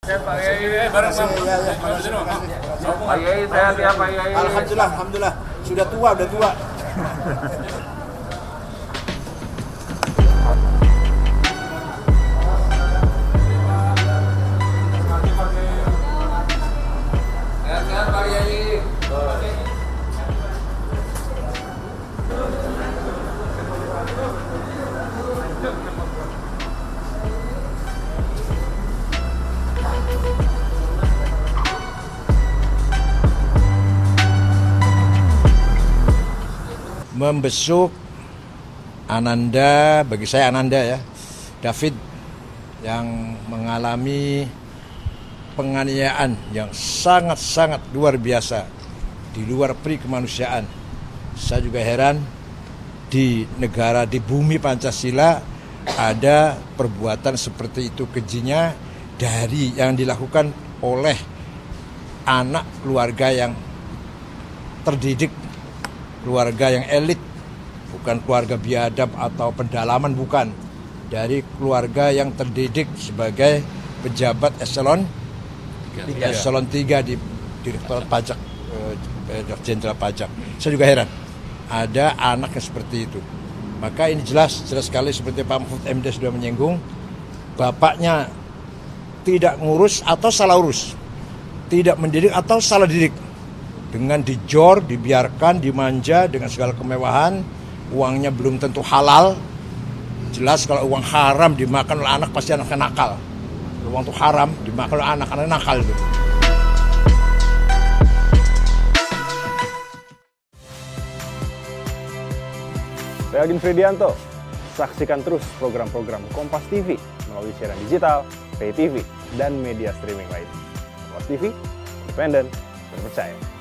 Pak Yai, bareng Pak. Pak Yai, sehat ya Pak Yai. Alhamdulillah. Sudah tua. Sehat Pak Yai. Membesuk Ananda, bagi saya Ananda ya, David yang mengalami penganiayaan yang sangat-sangat luar biasa di luar peri kemanusiaan. Saya juga heran di negara, di bumi Pancasila ada perbuatan seperti itu kejinya dari yang dilakukan oleh anak keluarga yang terdidik, keluarga yang elit, bukan keluarga biadab atau pendalaman, bukan. Dari keluarga yang terdidik sebagai pejabat eselon 3 di Direktorat Pajak, Jenderal Pajak. Saya juga heran ada anak yang seperti itu. Maka ini jelas sekali seperti Pak Mahfud MD sudah menyinggung, bapaknya tidak ngurus atau salah urus, tidak mendidik atau salah didik. Dengan dijor, dibiarkan, dimanja dengan segala kemewahan, uangnya belum tentu halal. Jelas kalau uang haram dimakan oleh anak pasti anaknya nakal. Kalau uang itu haram dimakan oleh anak-anak nakal itu. Saya Agin Fridianto. Saksikan terus program-program Kompas TV melalui siaran digital, pay TV, dan media streaming lain. Kompas TV, independen, terpercaya.